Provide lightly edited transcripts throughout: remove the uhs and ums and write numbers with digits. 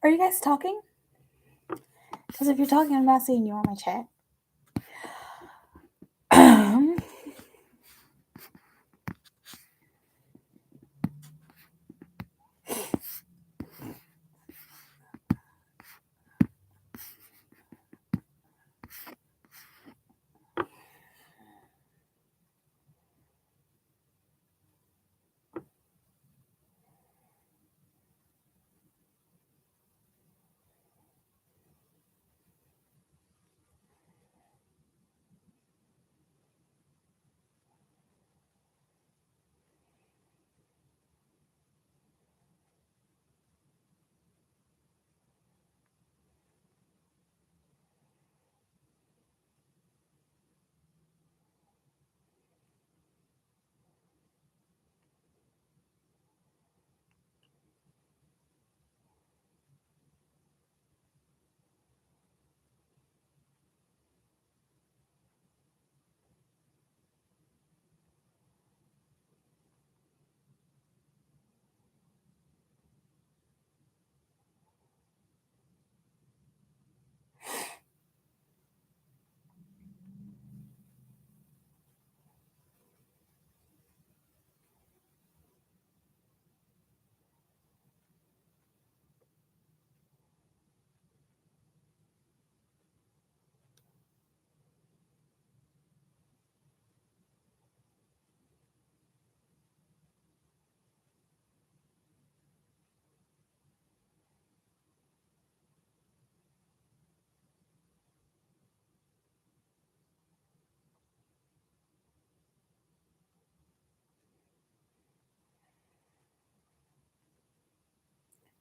Are you guys talking? Because if you're talking, I'm not seeing you on my chat.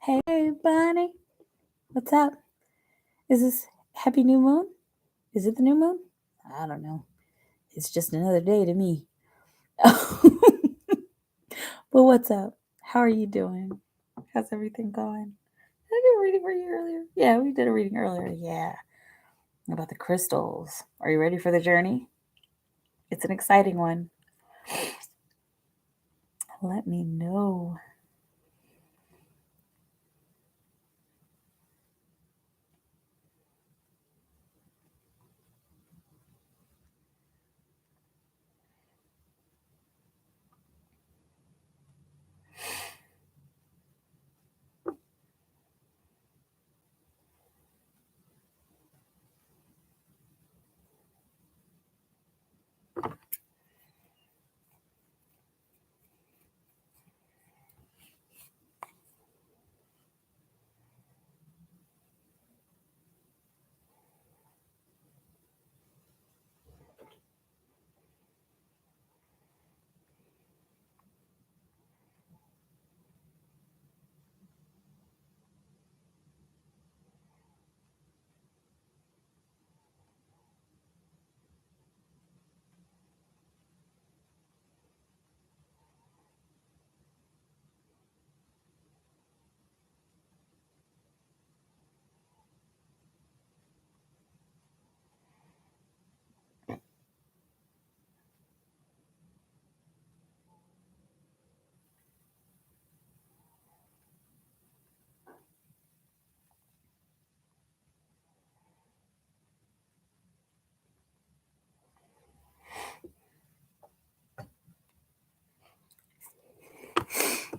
Hey, Bunny. What's up? Is this Happy New Moon? Is it the new moon? I don't know. It's just another day to me. But what's up? How are you doing? How's everything going? Did I do a reading for you earlier? Yeah, we did a reading earlier. Yeah. About the crystals. Are you ready for the journey? It's an exciting one. Let me know.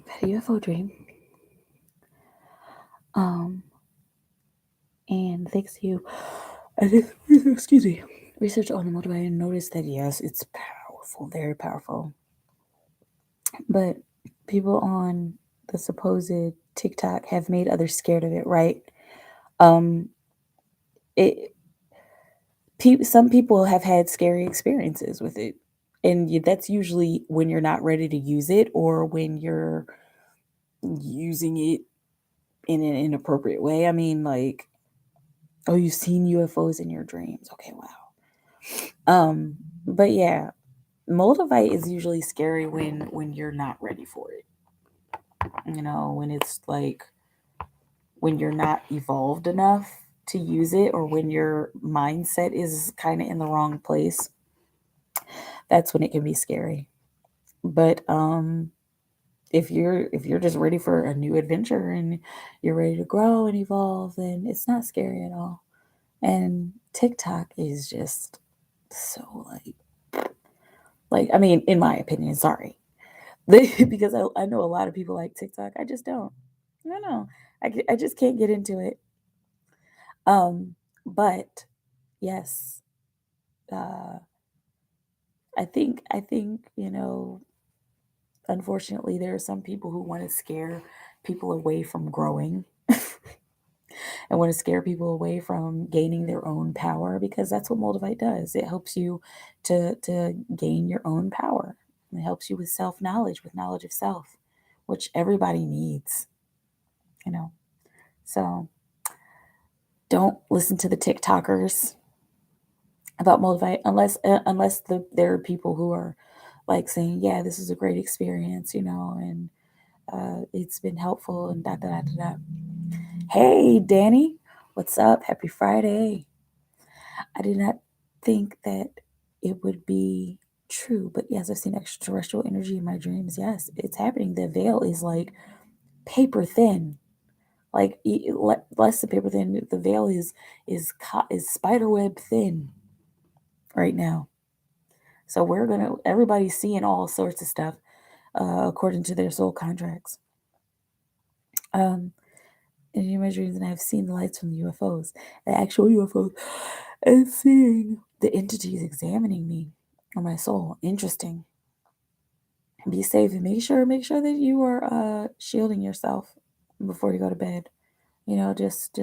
Had a UFO dream. And thanks to you, I did, excuse me, research on the motorbike and noticed that yes, it's powerful, very powerful. But people on the supposed TikTok have made others scared of it, right? It some people have had scary experiences with it, and that's usually when you're not ready to use it or when you're using it in an inappropriate way. I mean, like, oh, you've seen UFOs in your dreams. Okay, wow. But yeah, Moldavite is usually scary when you're not ready for it. When it's like when you're not evolved enough to use it or when your mindset is kind of in the wrong place. That's when it can be scary. But if you're just ready for a new adventure and you're ready to grow and evolve, then it's not scary at all. And TikTok is just so like I mean, in my opinion, sorry. Because I know a lot of people like TikTok. I just don't. No. I just can't get into it. But yes, uh, I think, unfortunately there are some people who want to scare people away from growing and want to scare people away from gaining their own power because that's what Moldavite does. It helps you to gain your own power. It helps you with self-knowledge, with knowledge of self, which everybody needs, you know. So don't listen to the TikTokers about Moldavite unless there are people who are like saying, yeah, this is a great experience, and it's been helpful and da da da da. Hey, Danny, what's up? Happy Friday. I did not think that it would be true, but yes, I've seen extraterrestrial energy in my dreams. Yes, it's happening. The veil is like paper thin, like less than paper thin. The veil is spiderweb thin right now. So everybody's seeing all sorts of stuff according to their soul contracts. In my dreams, and I've seen the lights from the UFOs, the actual UFOs, and seeing the entities examining me or my soul. Interesting. Be safe and make sure that you are shielding yourself before you go to bed. Just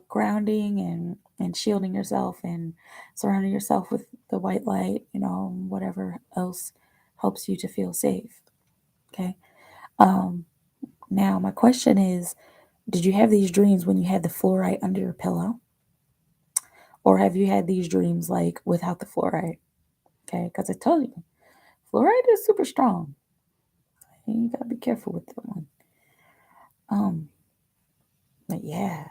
grounding and shielding yourself and surrounding yourself with the white light. Whatever else helps you to feel safe. Okay. Um, Now my question is, did you have these dreams when you had the fluorite under your pillow? Or have you had these dreams like without the fluorite? Okay, because I told you, fluoride is super strong. You gotta be careful with that one. Um, but yeah,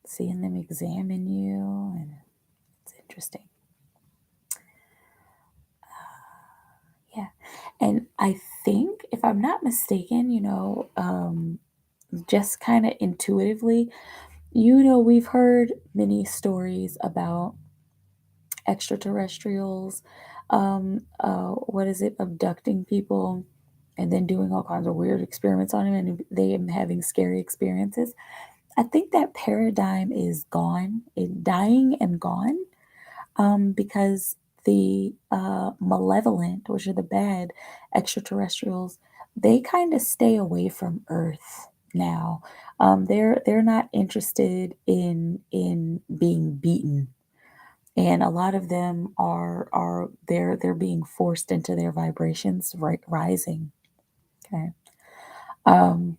seeing them examine you, and it's interesting. Yeah, and I think if I'm not mistaken, just kind of intuitively, we've heard many stories about extraterrestrials, what is it, abducting people and then doing all kinds of weird experiments on them and them having scary experiences. I think that paradigm is gone, dying and gone, because the malevolent, which are the bad extraterrestrials, they kind of stay away from Earth now. They're not interested in being beaten, and a lot of them they're being forced into their vibrations, right, rising. Okay. um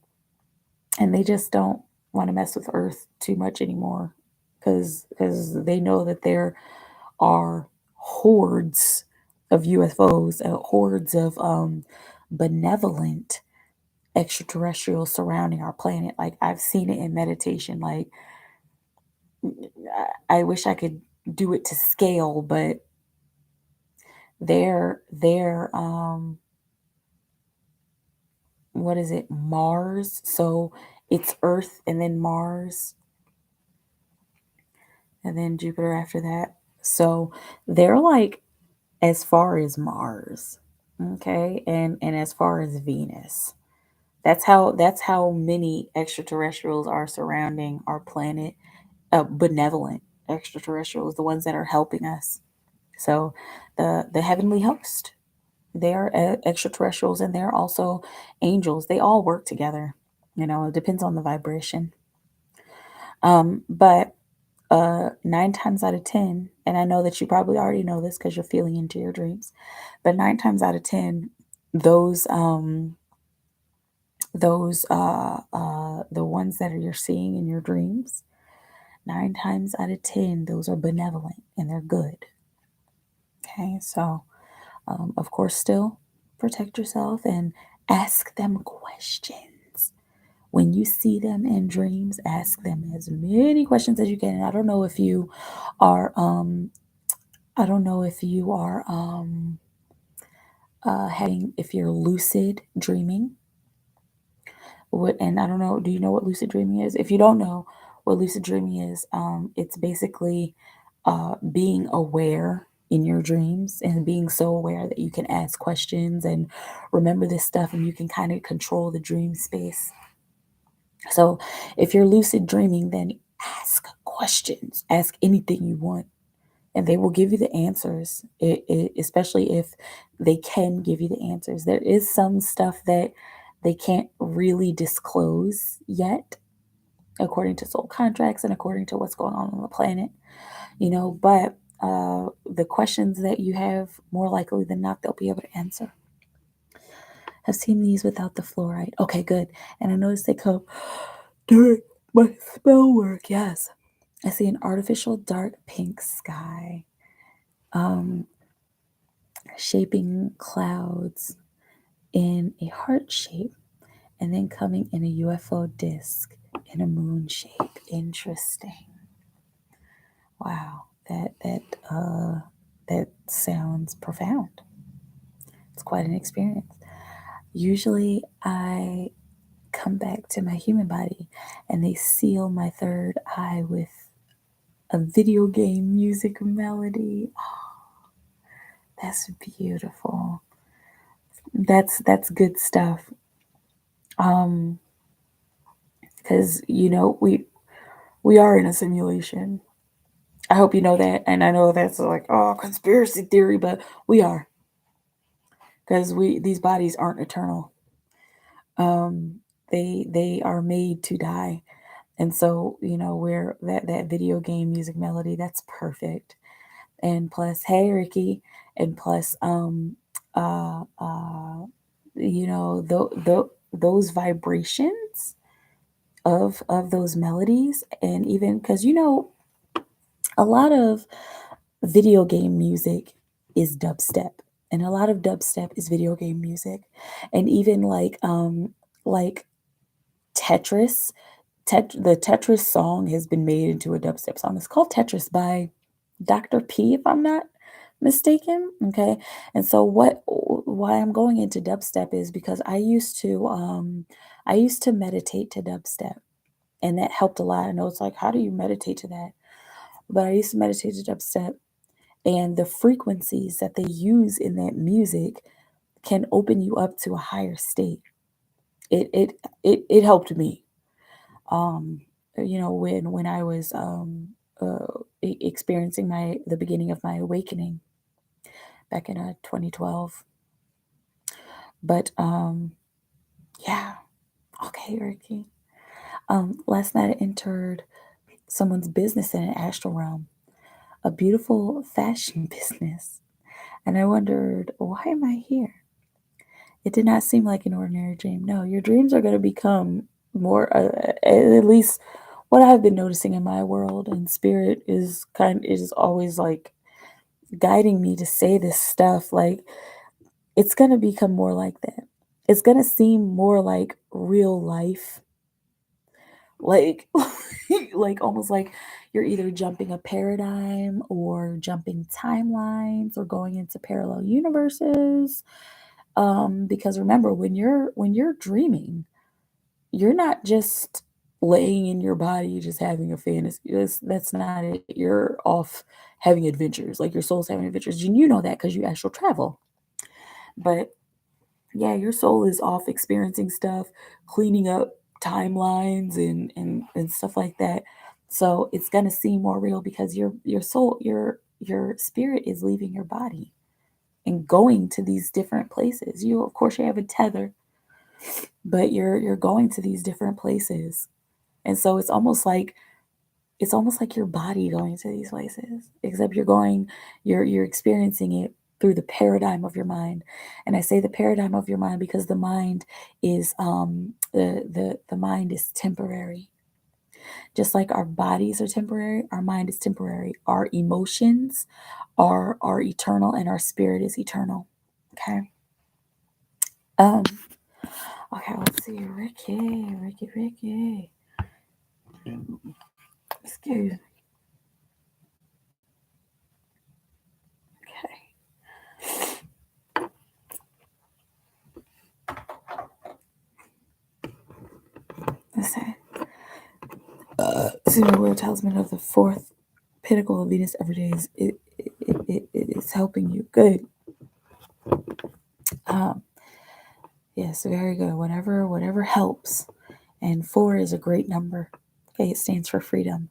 and they just don't want to mess with Earth too much anymore because they know that there are hordes of UFOs, hordes of benevolent extraterrestrials surrounding our planet. Like, I've seen it in meditation. Like, I wish I could do it to scale, but they're what is it, Mars? So it's Earth and then Mars and then Jupiter after that. So they're like as far as Mars, okay, and as far as Venus. That's how many extraterrestrials are surrounding our planet. Benevolent extraterrestrials, the ones that are helping us. So the heavenly host, they are extraterrestrials, and they're also angels. They all work together. It depends on the vibration. But 9 times out of 10, and I know that you probably already know this because you're feeling into your dreams, but 9 times out of 10, those the ones that you're seeing in your dreams, 9 times out of 10, those are benevolent and they're good. Okay, so of course, still protect yourself and ask them questions. When you see them in dreams, ask them as many questions as you can. And I don't know if you are if you're lucid dreaming. And I don't know, do you know what lucid dreaming is? If you don't know what lucid dreaming is, it's basically being aware in your dreams and being so aware that you can ask questions and remember this stuff, and you can kind of control the dream space. So if you're lucid dreaming, then ask questions, ask anything you want, and they will give you the answers, especially if they can give you the answers. There is some stuff that they can't really disclose yet, according to soul contracts and according to what's going on the planet, but the questions that you have, more likely than not, they'll be able to answer. I've seen these without the fluoride. Okay, good. And I noticed they come during my spell work. Yes. I see an artificial dark pink sky, shaping clouds in a heart shape, and then coming in a UFO disc in a moon shape. Interesting. Wow, that sounds profound. It's quite an experience. Usually, I come back to my human body, and they seal my third eye with a video game music melody. Oh, that's beautiful. That's good stuff. Because we are in a simulation. I hope you know that, and I know that's like, oh, conspiracy theory, but we are, because these bodies aren't eternal. They are made to die, and so where that video game music melody, that's perfect. And plus, hey Ricky, and plus those vibrations of those melodies, and even because a lot of video game music is dubstep, and a lot of dubstep is video game music, and even like Tetris. The Tetris song has been made into a dubstep song. It's called Tetris by Dr. P, if I'm not mistaken. Okay. And so why I'm going into dubstep is because I used to meditate to dubstep, and that helped a lot. I know it's like, how do you meditate to that? But I used to meditate to dubstep, and the frequencies that they use in that music can open you up to a higher state. It helped me. Um, when I was experiencing the beginning of my awakening back in 2012. But yeah, okay, Ricky. Last night I entered someone's business in an astral realm, a beautiful fashion business, and I wondered, why am I here? It did not seem like an ordinary dream. No, your dreams are going to become more, at least what I've been noticing in my world, and spirit is always like guiding me to say this stuff. Like, it's going to become more like that. It's going to seem more like real life, like like almost like you're either jumping a paradigm or jumping timelines or going into parallel universes. Because remember, when you're dreaming, you're not just laying in your body just having a fantasy. That's not it. You're off having adventures, like your soul's having adventures, and you know that because you astral travel. But yeah, your soul is off experiencing stuff, cleaning up timelines and stuff like that. So it's gonna seem more real because your soul, your spirit is leaving your body and going to these different places. You, of course, you have a tether, but you're going to these different places. And so it's almost like your body going to these places, except you're experiencing it through the paradigm of your mind. And I say the paradigm of your mind because the mind is the mind is temporary. Just like our bodies are temporary, our mind is temporary. Our emotions are eternal, and our spirit is eternal. Okay. Um, okay, let's see. Ricky. Excuse me. Okay. Single word talisman of the fourth pinnacle of Venus every day is helping you. Good. Yes, very good. Whatever helps. And 4 is a great number. Okay, it stands for freedom.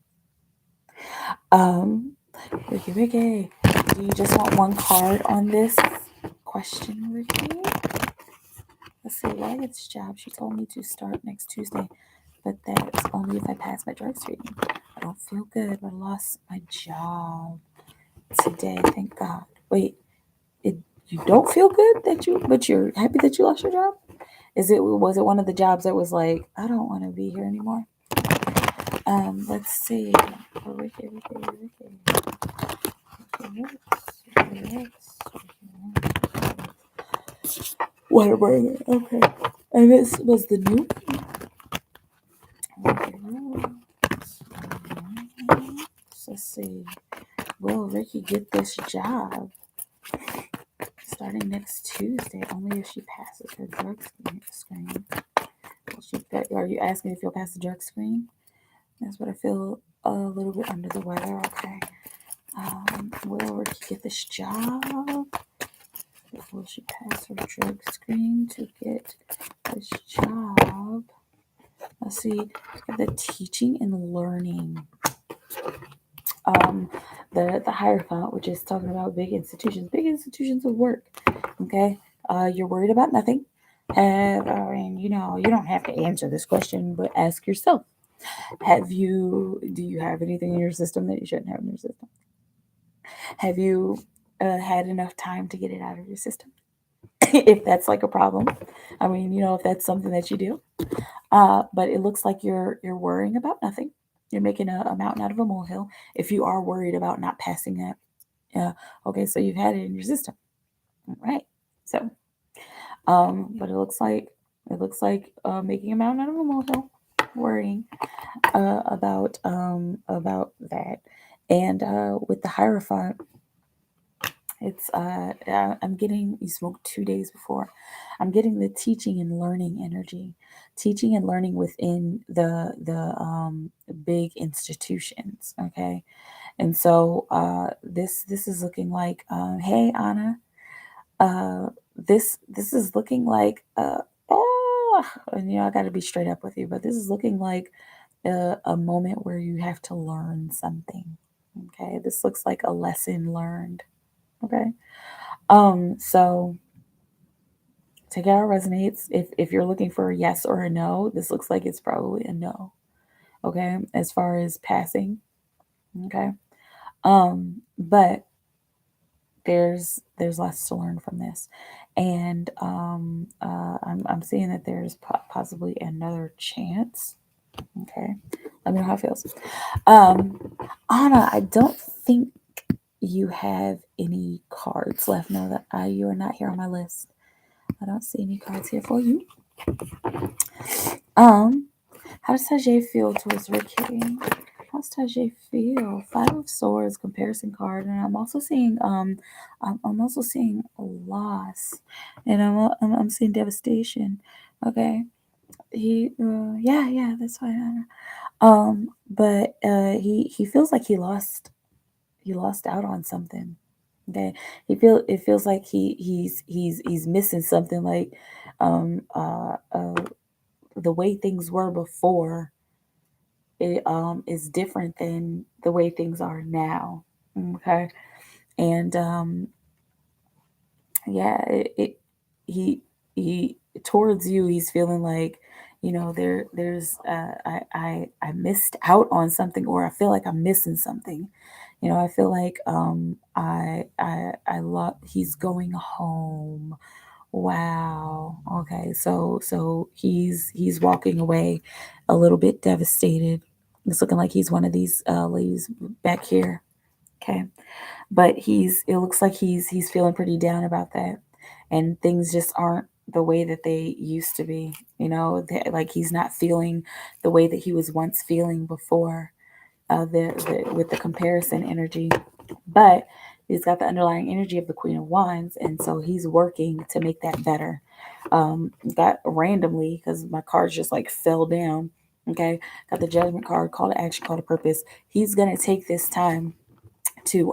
Ricky, do you just want one card on this question, Ricky? Let's see, why gets job? She told me to start next Tuesday, but that's only if I pass my drug screening. I don't feel good, but I lost my job today. Thank God. Wait, you don't feel good but you're happy that you lost your job? Was it one of the jobs that was like, I don't want to be here anymore? Let's see. Ricky. Water burner. Okay. And this was the new So let's see. Will Ricky get this job starting next Tuesday? Only if she passes her drug screen. Are you asking if you'll pass the drug screen? That's what I feel a little bit under the weather. Okay. Will Ricky get this job? Will she pass her drug screen to get this job? Let's see. The teaching and learning. The Hierophant, which is talking about big institutions of work. Okay. You're worried about nothing. You don't have to answer this question, but ask yourself. Do you have anything in your system that you shouldn't have in your system? Have you had enough time to get it out of your system? If that's like a problem. If that's something that you do. But it looks like you're worrying about nothing. You're making a mountain out of a molehill if you are worried about not passing that. Okay, so you've had it in your system. All right. So, but it looks like making a mountain out of a molehill, worrying about that. And with the Hierophant, it's I'm getting, you smoked 2 days before. I'm getting the teaching and learning energy, teaching and learning within the big institutions. Okay, and so this is looking like hey Anna, this is looking like and I got to be straight up with you, but this is looking like a moment where you have to learn something. Okay, this looks like a lesson learned. Okay. So take out resonates. If you're looking for a yes or a no, this looks like it's probably a no. Okay, as far as passing. Okay. But there's lots to learn from this. And I'm seeing that there's possibly another chance. Okay. Let me know how it feels. Anna, I don't think you have any cards left. No, that you are not here on my list. I don't see any cards here for you. How does Tajay feel towards Ricky? How's Tajay feel? 5 of Swords comparison card, and I'm also seeing I'm also seeing loss, and I'm seeing devastation. Okay, yeah, that's fine. But he feels like he lost out on something. Okay, it feels like he's missing something, like the way things were before it is different than the way things are now. Okay, and yeah, he towards you, he's feeling like, there's I missed out on something, or I feel like I'm missing something. I feel like I love he's going home. Wow. Okay. So he's walking away a little bit devastated. It's looking like he's one of these ladies back here. Okay. But it looks like he's feeling pretty down about that. And things just aren't the way that they used to be. Like he's not feeling the way that he was once feeling before with the comparison energy. But he's got the underlying energy of the Queen of Wands, and so he's working to make that better. Got randomly, because my cards just like fell down. Okay, got the Judgment card, call to action, call to purpose. He's gonna take this time to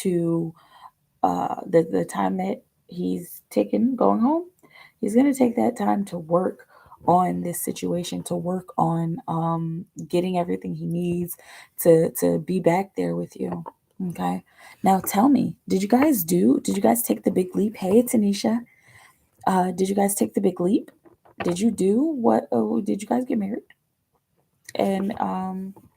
to the time that he's taken going home. He's gonna take that time to work on this situation, to work on getting everything he needs to be back there with you. Okay. Now tell me, did you guys take the big leap? Hey, Tanisha. Did you guys take the big leap? Did you do what? Oh, did you guys get married? And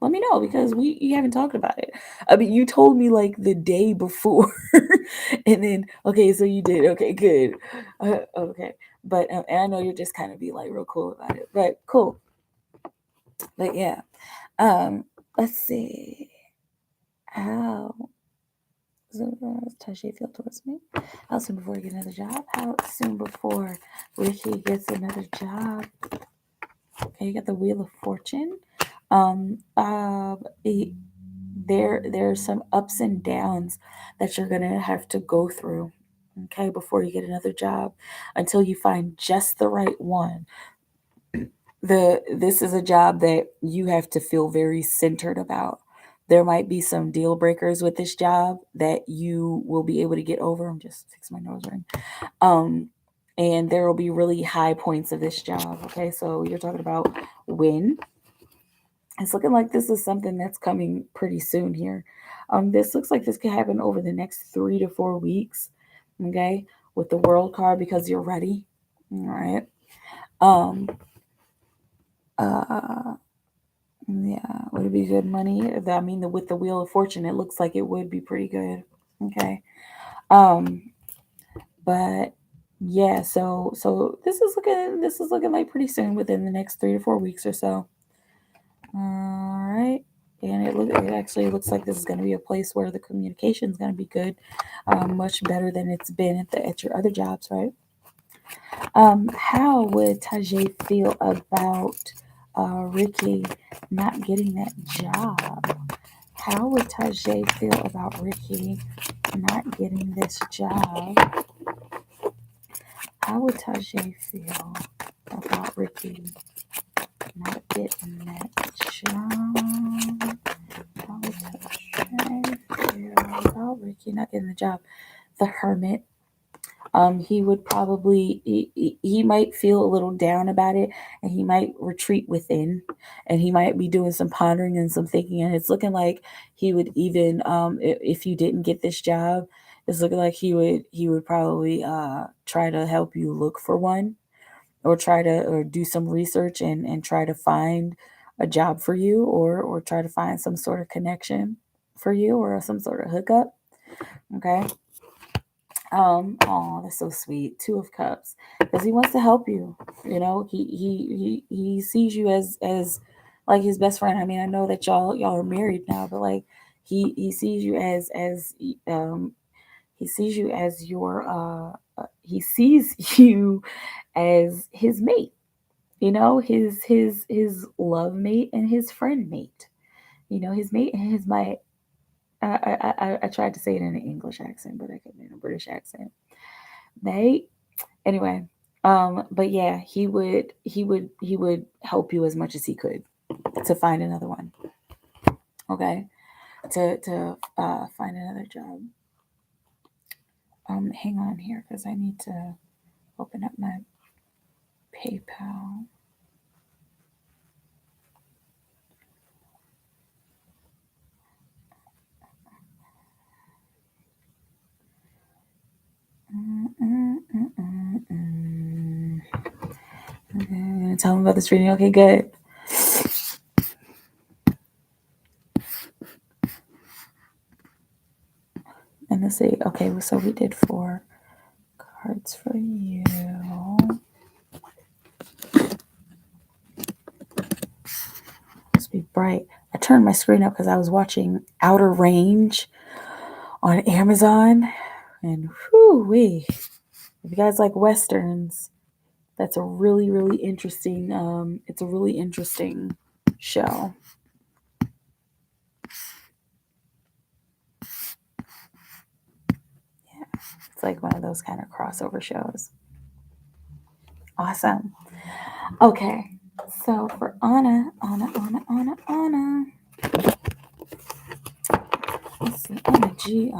let me know, because you haven't talked about it. I mean, you told me like the day before, and then okay, so you did. Okay, good. Okay, but and I know you're just kind of be like real cool about it, but cool. But yeah, let's see how. Touche feel towards me? How soon before you get another job? How soon before Ricky gets another job? Okay, you got the Wheel of Fortune. There's some ups and downs that you're gonna have to go through. Okay, before you get another job, until you find just the right one. This is a job that you have to feel very centered about. There might be some deal breakers with this job that you will be able to get over. I'm just fixing my nose ring. And there will be really high points of this job. Okay, so you're talking about when. It's looking like this is something that's coming pretty soon here. This looks like this could happen over the next 3 to 4 weeks. Okay, with the World card, because you're ready. All right. Um. Yeah. Would it be good money? I mean, with the Wheel of Fortune, it looks like it would be pretty good. Okay. Um. But yeah. So this is looking like pretty soon, within the next 3 to 4 weeks or so. All right. And it actually looks like this is going to be a place where the communication is going to be good, much better than it's been at your other jobs, right? How would Tajay feel about Ricky not getting that job? How would Tajay feel about Ricky not getting this job? How would Tajay feel about Ricky not getting that job? How would Tajay feel about Ricky not getting the job? The Hermit. He would probably he might feel a little down about it, and he might retreat within, and he might be doing some pondering and some thinking. And it's looking like he would even if you didn't get this job, it's looking like he would probably try to help you look for one, or do some research and try to find a job for you, or try to find some sort of connection for you, or some sort of hookup. Okay. Oh, that's so sweet. Two of Cups, because he wants to help you. You know, he sees you as like his best friend. I mean, I know that y'all are married now, but like he sees you as he sees you as your he sees you as his mate. You know, his love mate and his friend mate. You know, his mate and his mate. I tried to say it in an English accent, but I couldn't in a British accent. They anyway. But yeah, he would help you as much as he could to find another one. Okay, to find another job. Hang on here, because I need to open up my PayPal. Okay, tell me about this reading. Okay, good. And let's see. Okay, so we did 4 cards for you. Must be bright. I turned my screen up because I was watching Outer Range on Amazon, and whoo-wee. If you guys like westerns, that's a really, really interesting. It's a really interesting show. Yeah, it's like one of those kind of crossover shows. Awesome. Okay, so for Anna. Let's see, on a G.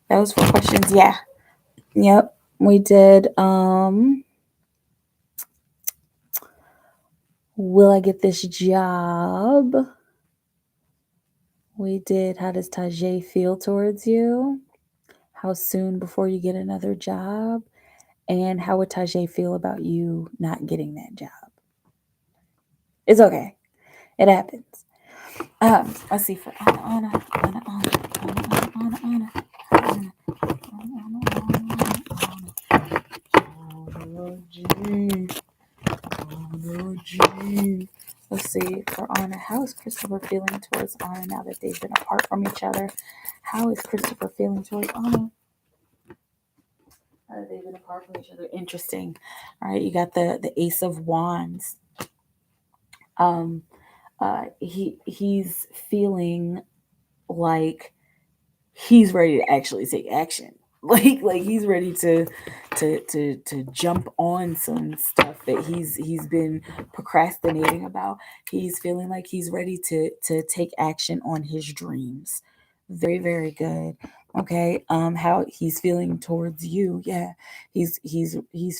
That was 4 questions. Yeah. Yep. We did will I get this job? We did how does Tajay feel towards you? How soon before you get another job? And how would Tajay feel about you not getting that job? It's okay. It happens. Let's see for Anna. Let's see for Anna. How is Christopher feeling towards Anna now that they've been apart from each other? How is Christopher feeling towards Anna? They've been apart from each other. Interesting. All right, you got the Ace of Wands. He's feeling like he's ready to actually take action. Like he's ready to jump on some stuff that he's been procrastinating about. He's feeling like he's ready to take action on his dreams. Very, very good. Okay. How he's feeling towards you. Yeah. He's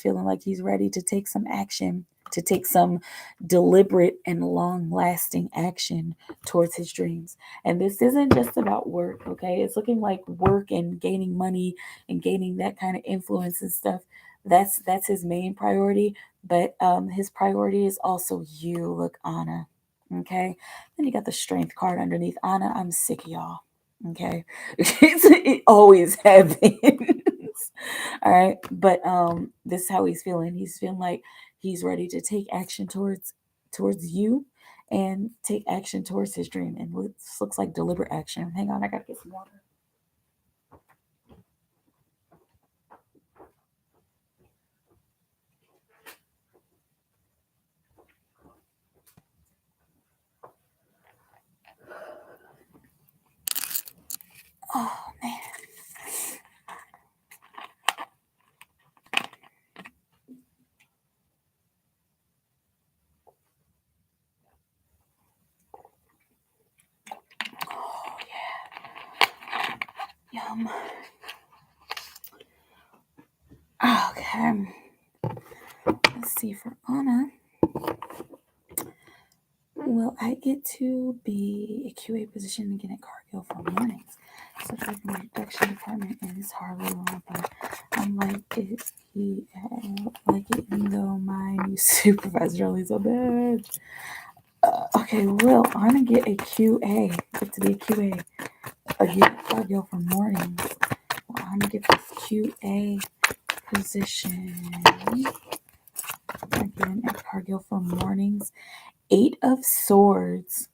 feeling like he's ready to take some action, to take some deliberate and long lasting action towards his dreams. And this isn't just about work, okay? It's looking like work and gaining money and gaining that kind of influence and stuff. That's his main priority. But his priority is also you. Look, Anna. Okay. Then you got the strength card underneath. Anna, I'm sick of y'all. Okay. It always happens. All right. But this is how he's feeling. He's feeling like he's ready to take action towards you and take action towards his dream. And this looks like deliberate action. Hang on, I gotta get some water. Oh man. Oh yeah. Yum. Okay. Let's see for Anna. Will I get to be a QA position again at Cargill for mornings? So like my production department is hardly wrong, but I'm like it. Like it, even though my new supervisor only so bad. Okay, will Anna get a QA? Get to be a QA again at Cargill for mornings. Will Anna get this QA position again at Cargill for mornings? 8 of Swords.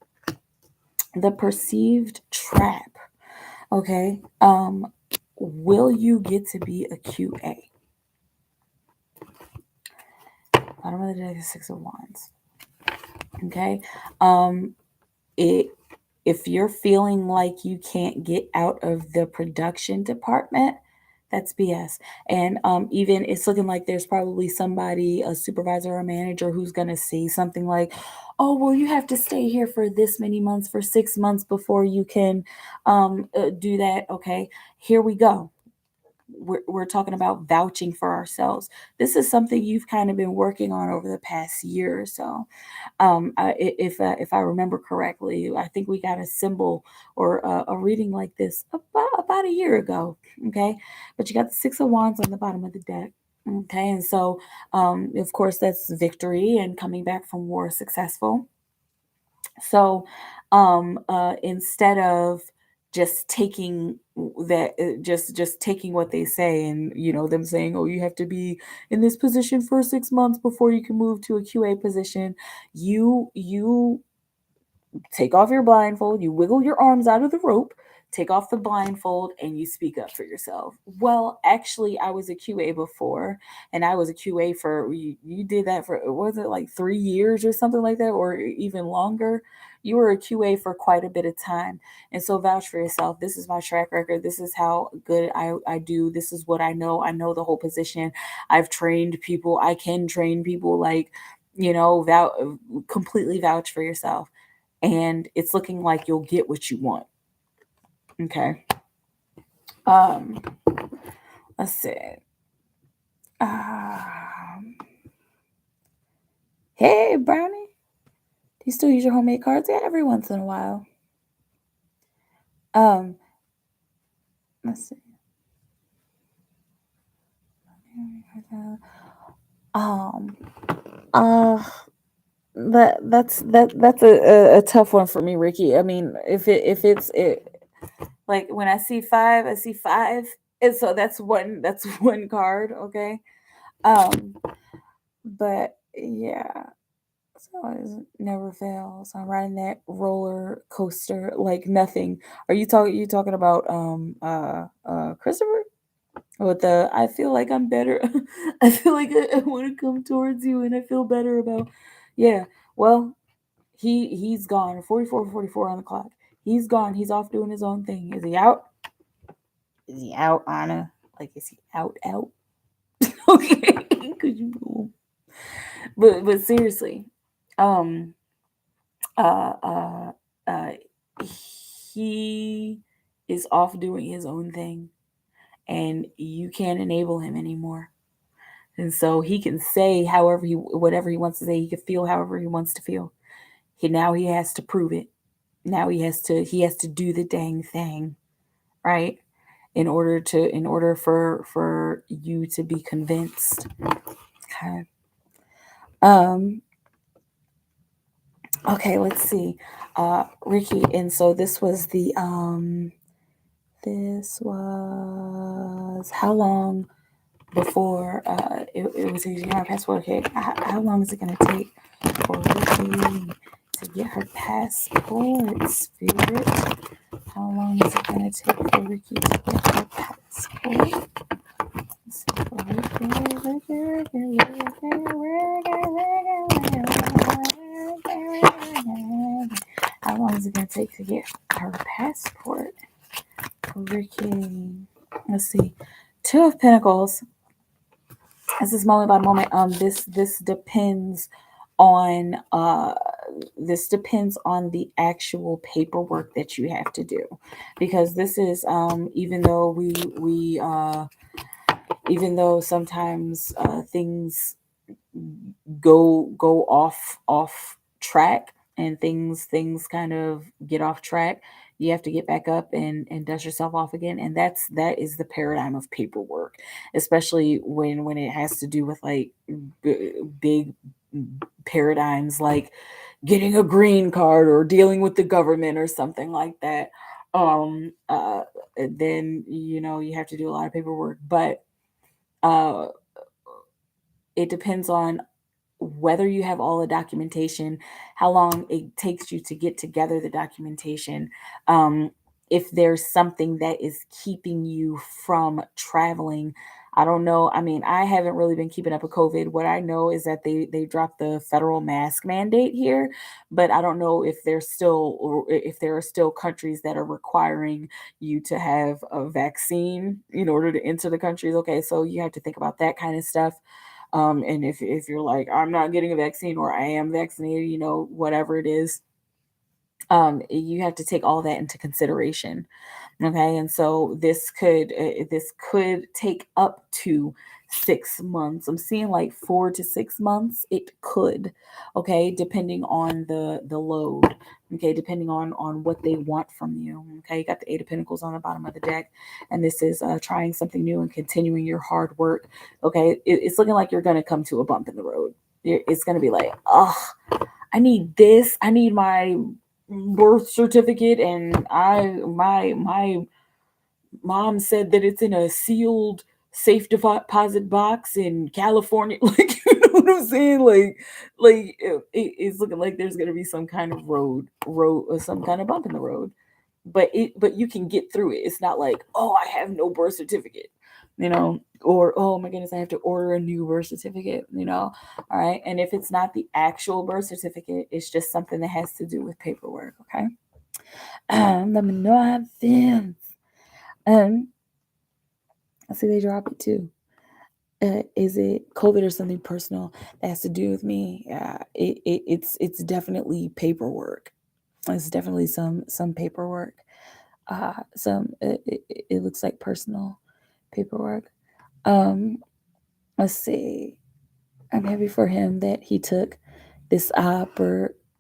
The perceived trap. Okay. Will you get to be a QA? Bottom of the deck is 6 of Wands. Okay. If you're feeling like you can't get out of the production department, that's BS. And even it's looking like there's probably somebody, a supervisor or a manager, who's going to say something like, oh, well, you have to stay here for this many months, for 6 months before you can do that. Okay, here we go. We're talking about vouching for ourselves. This is something you've kind of been working on over the past year or so. If I remember correctly, I think we got a symbol or a reading like this about a year ago. Okay, but you got the 6 of Wands on the bottom of the deck. Okay, and so of course that's victory and coming back from war successful. So instead of just taking that just taking what they say, and them saying, oh, you have to be in this position for 6 months before you can move to a QA position, you take off your blindfold, you wiggle your arms out of the rope, take off the blindfold and you speak up for yourself. Well, actually, I was a QA before, and I was a QA for, you did that for, was it like 3 years or something like that, or even longer? You were a QA for quite a bit of time. And so vouch for yourself. This is my track record. This is how good I do. This is what I know. I know the whole position. I've trained people. I can train people. Like, completely vouch for yourself. And it's looking like you'll get what you want. Okay. Um, let's see. Um, hey, Brownie. Do you still use your homemade cards? Yeah, every once in a while. Let's see. Uh, that's a tough one for me, Ricky. I mean, if it's like when I see five, and so that's one card, okay. But yeah, so it never fails. I'm riding that roller coaster like nothing. You talking about Christopher? With the I feel like I'm better. I feel like I want to come towards you and I feel better about, yeah. Well, he's gone. 44 on the clock. He's gone. He's off doing his own thing. Is he out? Is he out, Anna? Like, is he out? Okay. Could you? But seriously, um, uh, uh, uh, he is off doing his own thing, and you can't enable him anymore. And so he can say whatever he wants to say. He can feel however he wants to feel. He has to prove it. Now he has to do the dang thing, right? In order for you to be convinced. Okay. Okay, let's see. Ricky, and so this was how long before it was using her passport? Okay, how long is it going to take for Ricky to get her passport, Spirit? How long is it going to take for Ricky to get her passport? How long is it going to take to get her passport? Ricky. Let's see. Two of Pentacles. This is moment by moment. This depends on the actual paperwork that you have to do, because this is even though even though sometimes things go off track, and things kind of get off track, you have to get back up and dust yourself off again. And that is the paradigm of paperwork, especially when it has to do with like big paradigms like getting a green card or dealing with the government or something like that. Then you have to do a lot of paperwork. But uh it depends on whether you have all the documentation, how long it takes you to get together the documentation, if there's something that is keeping you from traveling. I don't know. I mean, I haven't really been keeping up with COVID. What I know is that they dropped the federal mask mandate here, but I don't know if if there are still countries that are requiring you to have a vaccine in order to enter the countries. Okay, so you have to think about that kind of stuff. And if you're like, I'm not getting a vaccine, or I am vaccinated, whatever it is, you have to take all that into consideration. Okay, and so this could take up to 6 months. I'm seeing like 4 to 6 months. It could, okay, depending on the load. Okay, depending on what they want from you. Okay, you got the Eight of Pentacles on the bottom of the deck, and this is trying something new and continuing your hard work. Okay, it's looking like you're gonna come to a bump in the road. It's gonna be like, oh, I need this. I need my birth certificate, and my mom said that it's in a sealed safe deposit box in California. Like, you know what I'm saying? Like it's looking like there's gonna be some kind of some kind of bump in the road. but you can get through it. It's not like, oh, I have no birth certificate, or oh my goodness, I have to order a new birth certificate, all right. And if it's not the actual birth certificate, it's just something that has to do with paperwork. Okay. Let me know how it feels. I see they drop it too. Is it COVID or something personal that has to do with me? It's definitely paperwork. It's definitely some paperwork. It looks like personal paperwork. Let's see. I'm happy for him that he took this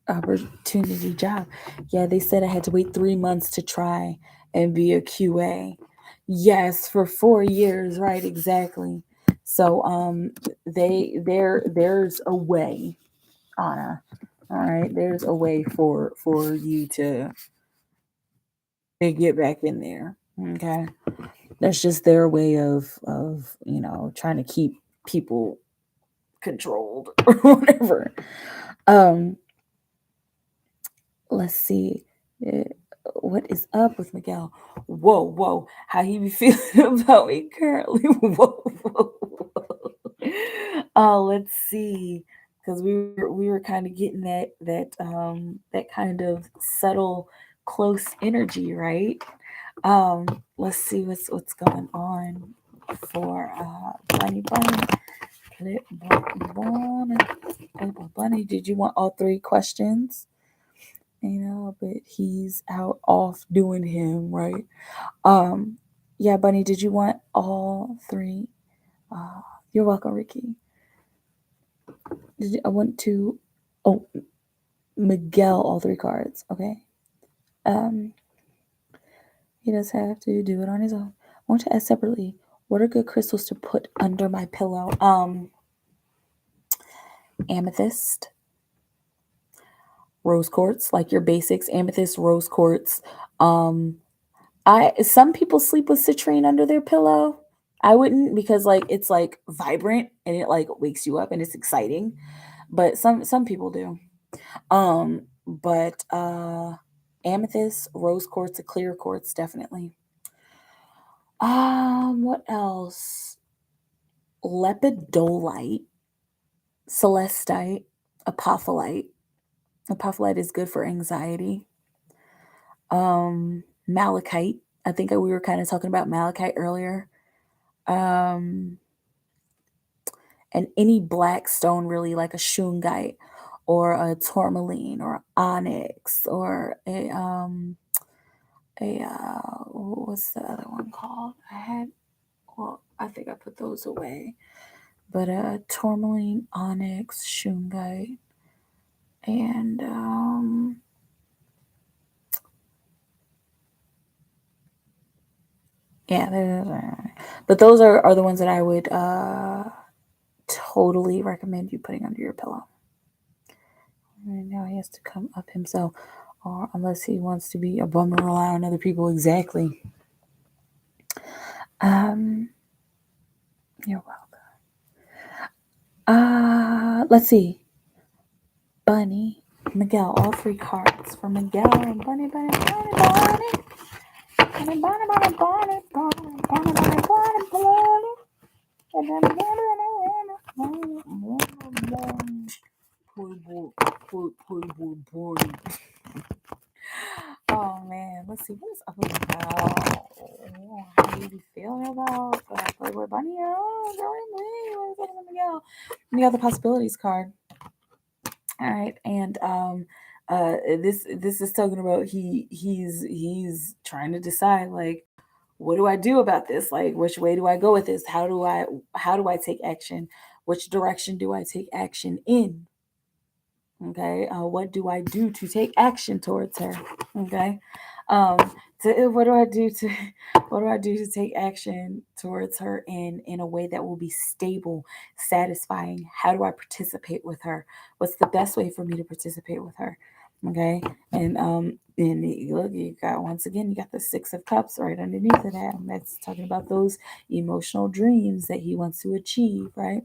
opportunity job. Yeah, they said I had to wait 3 months to try and be a QA. Yes, for 4 years, right? Exactly. So there's a way, Anna. All right, there's a way for you to get back in there. Okay, that's just their way of trying to keep people controlled or whatever. Um, let's see. Uh, What is up with Miguel? Whoa. How he be feeling about me currently? Whoa. Oh, let's see. Because we were kind of getting that kind of subtle, close energy, right? Let's see what's going on for Bunny. Bunny, did you want all 3 questions? But he's out off doing him, right? Yeah, Bunny, did you want all 3? You're welcome, Ricky. I want to Miguel all 3 cards, okay? He does have to do it on his own. I want to ask separately, what are good crystals to put under my pillow? Amethyst, rose quartz, like your basics, amethyst, rose quartz. Some people sleep with citrine under their pillow. I wouldn't, because like it's like vibrant and it like wakes you up and it's exciting. But some people do. But amethyst, rose quartz, a clear quartz, definitely. What else? Lepidolite, celestite, apophyllite. Apophyllite is good for anxiety. Malachite. I think we were kind of talking about malachite earlier. And any black stone, really, like a shungite or a tourmaline or onyx or what's the other one called? I think I put those away. But tourmaline, onyx, shungite, and yeah, but those are the ones that I would totally recommend you putting under your pillow. And now he has to come up himself, or unless he wants to be a bummer around other people. Exactly. You're welcome. Let's see. Bunny, Miguel, all 3 cards for Miguel. Bunny. Oh man, let's see, what is up with Miguel? How do you feel about Playboy Bunny? Oh, girl, what is up with Miguel? You got the possibilities card. All right, and this is talking about he's trying to decide, like, what do I do about this? Like, which way do I go with this? How do I take action? Which direction do I take action in? Okay, what do I do to take action towards her? Okay, what do I do to take action towards her in a way that will be stable, satisfying? How do I participate with her? What's the best way for me to participate with her? Okay, and look, you got, once again, you got the 6 of Cups right underneath of that. That's talking about those emotional dreams that he wants to achieve, right?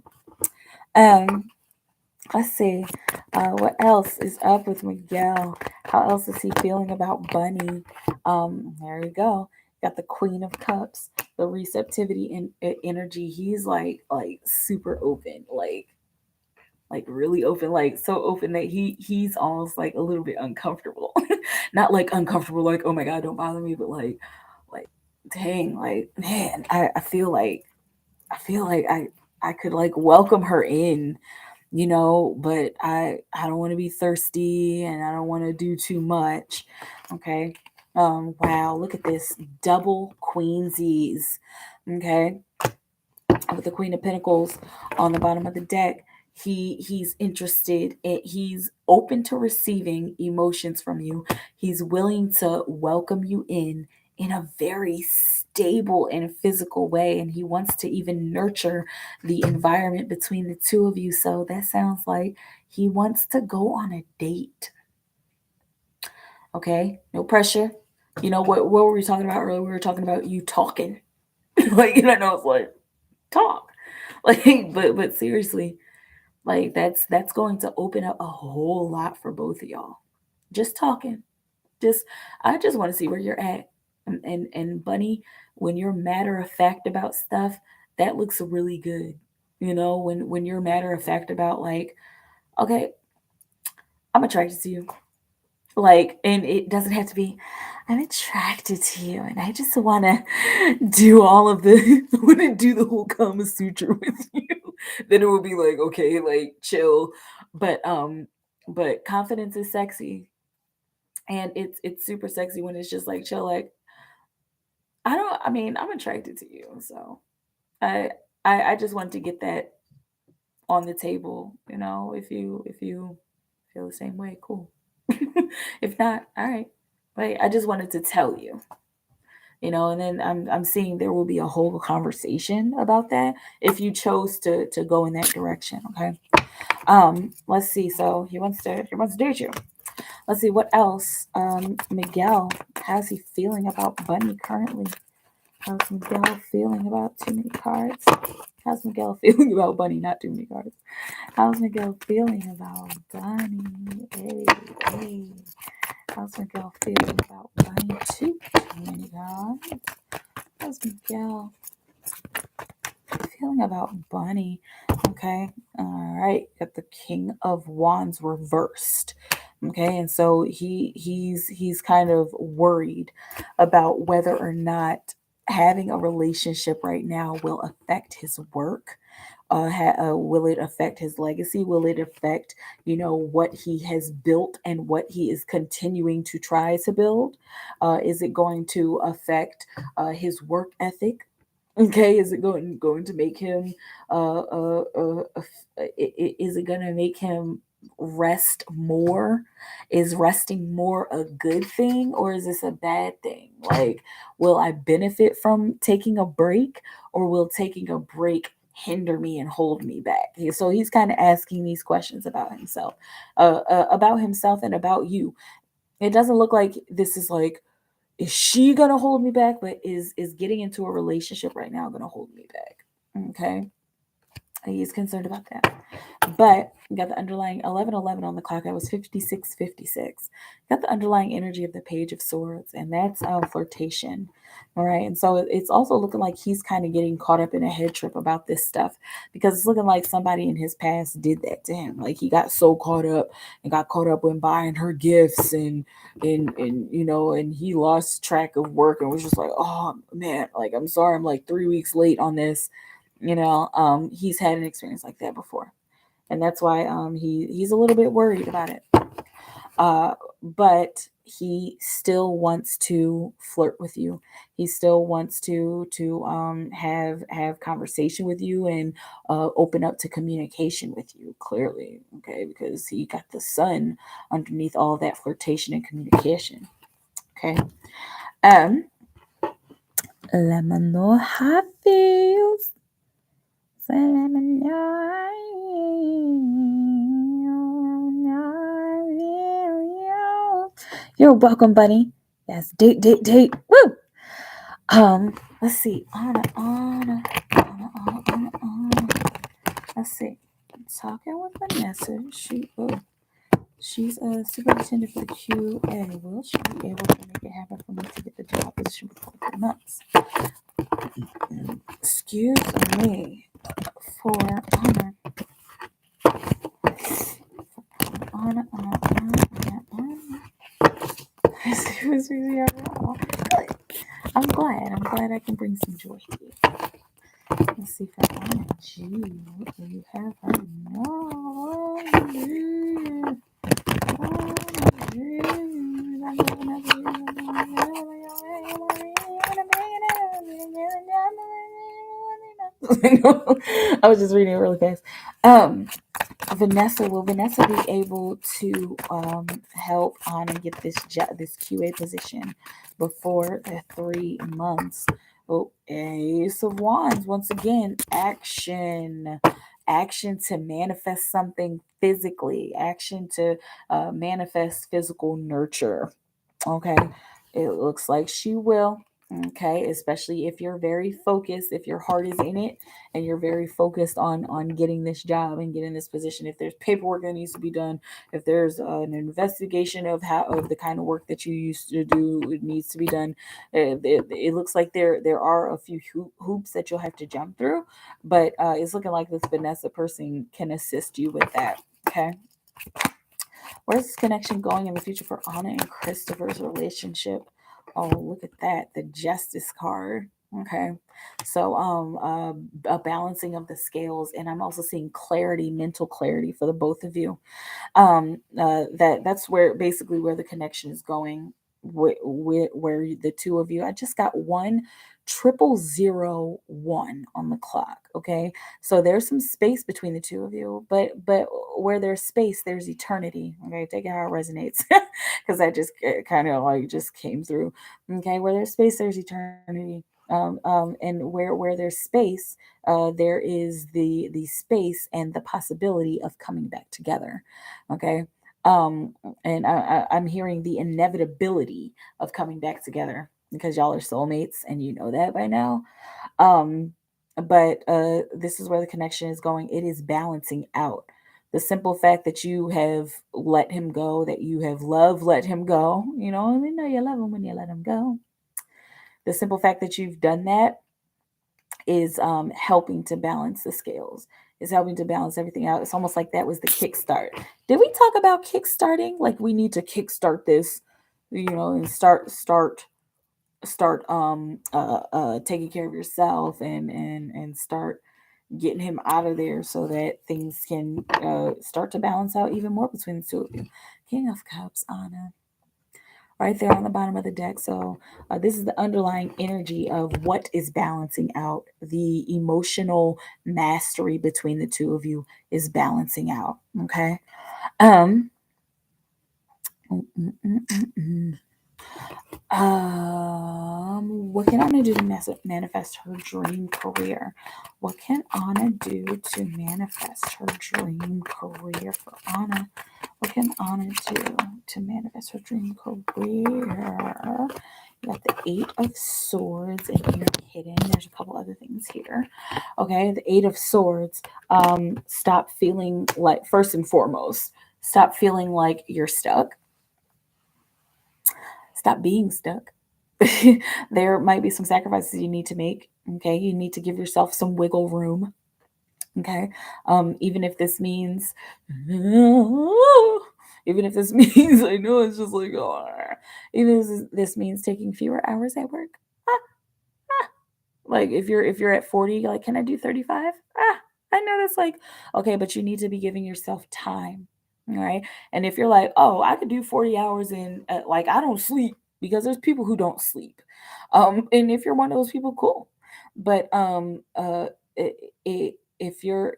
Let's see. What else is up with Miguel? How else is he feeling about Bunny? There you go. Got the Queen of Cups, the receptivity and energy. He's like super open, like really open, like so open that he's almost like a little bit uncomfortable. Not like uncomfortable, like oh my god, don't bother me, but like dang, like man, I feel like I could like welcome her in, but I don't want to be thirsty and I don't want to do too much. Okay. Wow, look at this double queensies. Okay. With the Queen of Pentacles on the bottom of the deck. He's interested he's open to receiving emotions from you. He's willing to welcome you in a very stable and physical way, and he wants to even nurture the environment between the two of you. So that sounds like he wants to go on a date. Okay, no pressure. You know what were we talking about earlier? We were talking about you talking. Like it's like talk. Like but seriously, like that's going to open up a whole lot for both of y'all. Just talking. Just I just want to see where you're at. And Bunny, when you're matter of fact about stuff, that looks really good. When you're matter of fact about like, okay, I'm attracted to you. Like, and it doesn't have to be I'm attracted to you and I just want to do all of the want to do the whole Kama Sutra with you. Then it would be like, okay, like chill. But confidence is sexy. And it's super sexy when it's just like chill, like I'm attracted to you. So I I just wanted to get that on the table, if you feel the same way, cool. If not, all right. But I just wanted to tell you, and then I'm seeing there will be a whole conversation about that if you chose to go in that direction. Okay. Let's see. So he wants to date you. Let's see what else. Miguel, how's he feeling about Bunny currently? How's Miguel feeling about too many cards? How's Miguel feeling about Bunny? Not too many cards. How's Miguel feeling about Bunny? Hey, hey. How's Miguel feeling about Bunny? Too many cards. How's Miguel feeling about Bunny? Okay. All right. Got the King of Wands reversed. Okay, and so he's kind of worried about whether or not having a relationship right now will affect his work. Will it affect his legacy? Will it affect what he has built and what he is continuing to try to build? Is it going to affect his work ethic? Okay, is it going to make him is it going to make him rest more? Is resting more a good thing or is this a bad thing? Like, will I benefit from taking a break or will taking a break hinder me and hold me back? So he's kind of asking these questions about himself and about you. It doesn't look like this is like, is she gonna hold me back? But is getting into a relationship right now gonna hold me back? Okay. He's concerned about that. But you got the underlying 1111 on the clock. That was 5656. Got the underlying energy of the Page of Swords, and that's flirtation. All right. And so it's also looking like he's kind of getting caught up in a head trip about this stuff because it's looking like somebody in his past did that to him. Like he got so caught up and got caught up when buying her gifts and he lost track of work and was just like, oh man, like I'm sorry, I'm like 3 weeks late on this. He's had an experience like that before, and that's why he's a little bit worried about it. But he still wants to flirt with you. He still wants to have conversation with you and open up to communication with you. Clearly, okay, because he got the sun underneath all that flirtation and communication. Okay. Let me know how it feels. You're welcome, Bunny. Yes, date. Woo! Let's see. Anna. Let's see. I'm talking with Vanessa. She's a superintendent for the QA. Will she be able to make it happen for me to get the job position before 3 months? Excuse me. For honor. I'm glad I can bring some joy to you. Let's see for Anna G. What do you have her? No. I was just reading it really fast. Vanessa, will Vanessa be able to help Anna get this this QA position before the 3 months? Oh, Ace of Wands, once again, action. Action to manifest something physically, action to manifest physical nurture. Okay, it looks like she will. Okay, especially if you're very focused, if your heart is in it and you're very focused on getting this job and getting this position. If there's paperwork that needs to be done, if there's an investigation of how of the kind of work that you used to do, it needs to be done. It looks like there are a few hoops that you'll have to jump through, but it's looking like this Vanessa person can assist you with that. Okay. Where's this connection going in the future for Anna and Christopher's relationship? Oh, look at that. The Justice card. Okay. So a balancing of the scales, and I'm also seeing clarity, mental clarity for the both of you. That's where basically where the connection is going where the two of you. I just got 10001 on the clock. Okay, so there's some space between the two of you, but where there's space there's eternity. Okay, take it how it resonates, because that just kind of like just came through. Okay, where there's space there's eternity. And where there's space, there is the space and the possibility of coming back together. Okay. Um, and I'm hearing the inevitability of coming back together because y'all are soulmates and you know that by now. Um, but this is where the connection is going. It is balancing out. The simple fact that you have let him go, that you have let him go, you know you love him when you let him go. The simple fact that you've done that is helping to balance the scales, is helping to balance everything out. It's almost like that was the kickstart. Did we talk about kickstarting? Like we need to kickstart this, and start taking care of yourself and start getting him out of there so that things can start to balance out even more between the two of you. King of Cups, Anna, right there on the bottom of the deck. So this is the underlying energy of what is balancing out. The emotional mastery between the two of you is balancing out. Okay. Um. What can Anna do to manifest her dream career? What can Anna do to manifest her dream career for Anna? What can Anna do to manifest her dream career? You got the Eight of Swords in here hidden. There's a couple other things here. Okay, the Eight of Swords. Stop feeling like, first and foremost, stop feeling like you're stuck. Stop being stuck. There might be some sacrifices you need to make. Okay, you need to give yourself some wiggle room. Okay, even if this means, I know it's just like, oh, even if this means taking fewer hours at work. Like if you're at 40, like, can I do 35? I know that's like, okay, but you need to be giving yourself time. All right. And if you're like, oh, I could do 40 hours in like I don't sleep, because there's people who don't sleep. And if you're one of those people, cool. But if you're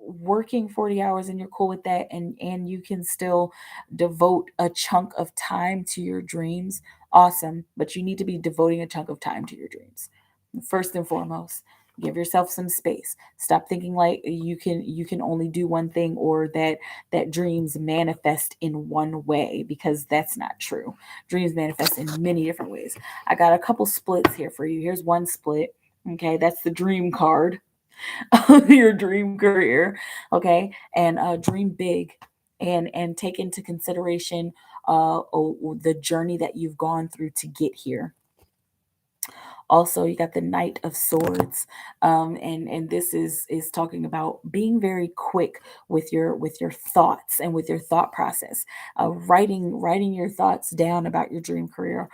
working 40 hours and you're cool with that, and you can still devote a chunk of time to your dreams, awesome. But you need to be devoting a chunk of time to your dreams. First and foremost, give yourself some space. Stop thinking like you can only do one thing, or that dreams manifest in one way, because that's not true. Dreams manifest in many different ways. I got a couple splits here for you. Here's one split. Okay, that's the dream card of your dream career. Okay, and dream big. and take into consideration the journey that you've gone through to get here. Also, you got the Knight of Swords, and this is talking about being very quick with your thoughts and with your thought process, writing your thoughts down about your dream career,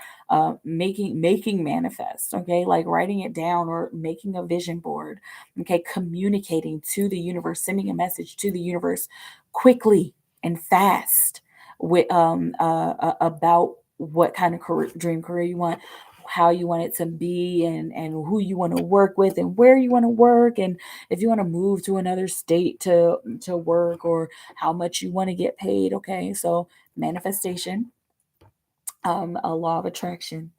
making manifest, okay, like writing it down or making a vision board, okay, communicating to the universe, sending a message to the universe quickly and fast with about what kind of dream career you want, how you want it to be, and who you want to work with and where you want to work, and if you want to move to another state to work, or how much you want to get paid. Okay, so manifestation, a law of attraction.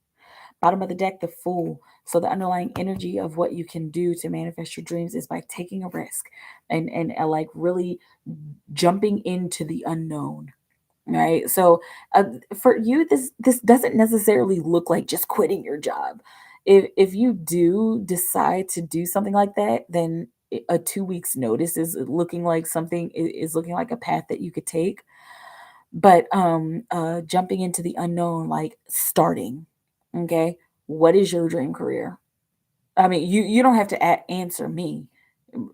Bottom of the deck, the Fool. So the underlying energy of what you can do to manifest your dreams is by taking a risk and like really jumping into the unknown. Right. So for you, this doesn't necessarily look like just quitting your job. If you do decide to do something like that, then a 2 weeks notice is looking like is looking like a path that you could take. But jumping into the unknown, like starting, okay, what is your dream career? I mean, you don't have to answer me.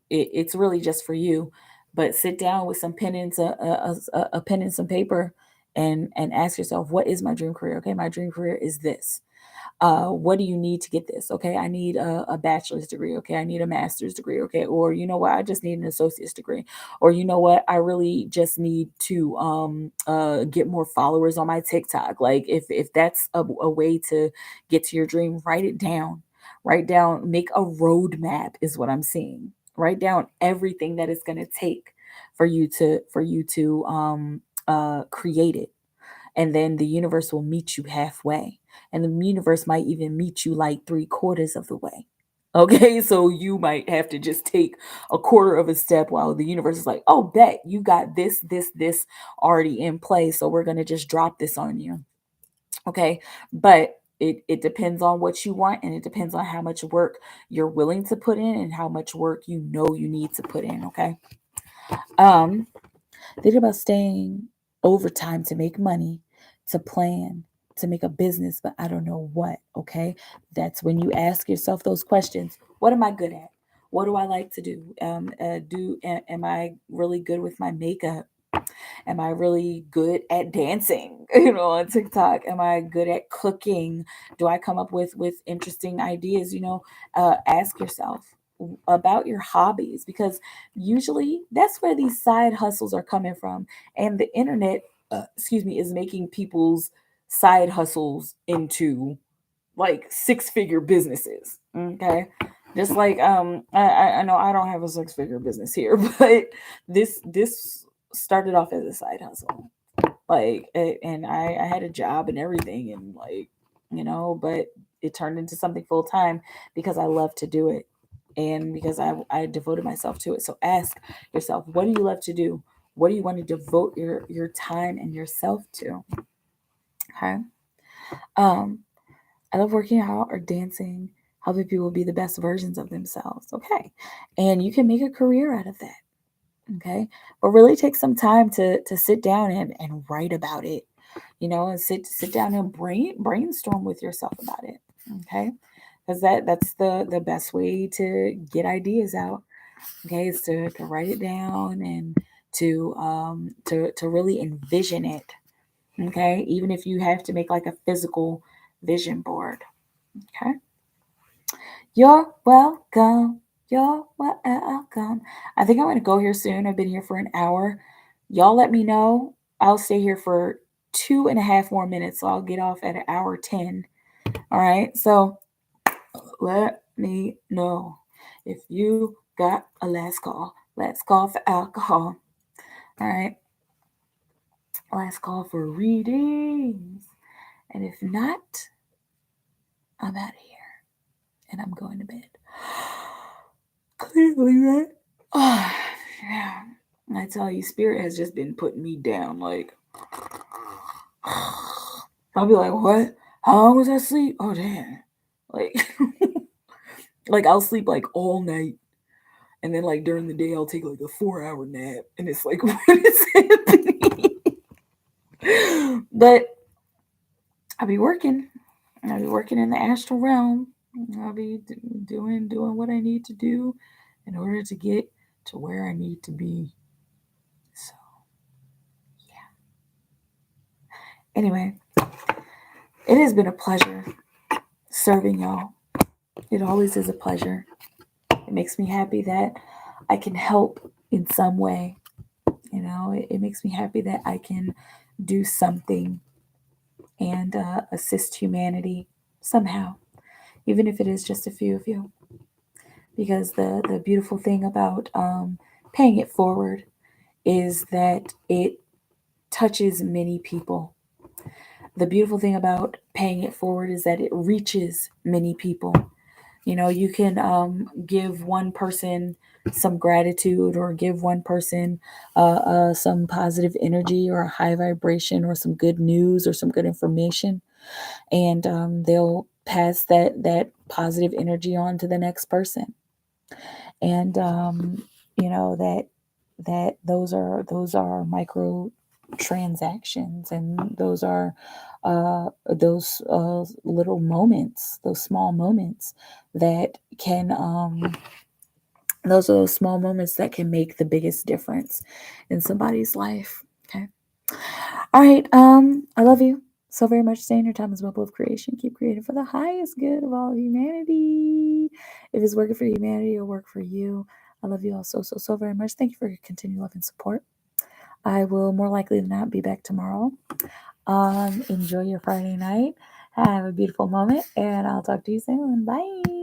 It's really just for you. But sit down with some pen and a pen and some paper, and ask yourself, what is my dream career? Okay, my dream career is this. What do you need to get this? Okay, I need a bachelor's degree. Okay, I need a master's degree. Okay, or you know what, I just need an associate's degree. Or you know what, I really just need to get more followers on my TikTok. Like if that's a way to get to your dream, write it down. Write down, make a roadmap is what I'm seeing. Write down everything that it's going to take for you to create it, and then the universe will meet you halfway, and the universe might even meet you like 3/4 of the way. Okay, so you might have to just take a quarter of a step, while the universe is like, oh, bet you got this already in place, so we're going to just drop this on you. Okay, but it depends on what you want, and it depends on how much work you're willing to put in, and how much work you know you need to put in. Okay. um Think about staying overtime to make money, to plan, to make a business, but I don't know what. Okay. That's when you ask yourself those questions. What am I good at? What do I like to do? Am I really good with my makeup? Am I really good at dancing? On TikTok. Am I good at cooking? Do I come up with interesting ideas? Ask yourself about your hobbies, because usually that's where these side hustles are coming from, and the internet, excuse me, is making people's side hustles into like six-figure businesses. Okay. Just like I know I don't have a six-figure business here, but this started off as a side hustle. Like and I had a job and everything, and like, but it turned into something full time because I love to do it, and because I devoted myself to it. So ask yourself, what do you love to do? What do you want to devote your time and yourself to? Okay. um I love working out or dancing, helping people be the best versions of themselves. Okay. And you can make a career out of that. Okay. But really take some time to sit down and write about it, and sit down and brainstorm with yourself about it. Okay. Because that's the best way to get ideas out. Okay, is to write it down, and to really envision it. Okay. Even if you have to make like a physical vision board. Okay. You're welcome. You're welcome. I think I'm going to go here soon. I've been here for an hour. Y'all let me know. I'll stay here for 2.5 more minutes. So I'll get off at an hour 10. All right. So let me know if you got a last call. Let's call for alcohol. All right. Last call for readings. And if not, I'm out of here and I'm going to bed. Clearly, right? Oh, yeah. I tell you, spirit has just been putting me down. Like, I'll be like, what? How long was I sleep? Oh, damn. Like, like I'll sleep like all night, And then like during the day, I'll take like a 4-hour nap. And it's like, what is happening? But I'll be working. I'll be working in the astral realm. I'll be doing what I need to do in order to get to where I need to be. So, yeah. Anyway, it has been a pleasure serving y'all. It always is a pleasure. It makes me happy that I can help in some way. You know, it makes me happy that I can do something and assist humanity somehow, even if it is just a few of you. Because the beautiful thing about paying it forward is that it touches many people. The beautiful thing about paying it forward is that it reaches many people. You know, you can give one person some gratitude or give one person some positive energy or a high vibration or some good news or some good information, and they'll pass that positive energy on to the next person. And you know that those are micro transactions, and those are those little moments, those small moments that can those are those small moments that can make the biggest difference in somebody's life. Okay. All right. I love you so very much. Stay in your timeless bubble of creation. Keep creating for the highest good of all humanity. If it's working for humanity, it'll work for you. I love you all so very much. Thank you for your continued love and support. I will more likely than not be back tomorrow. Enjoy your Friday night. Have a beautiful moment, and I'll talk to you soon. Bye.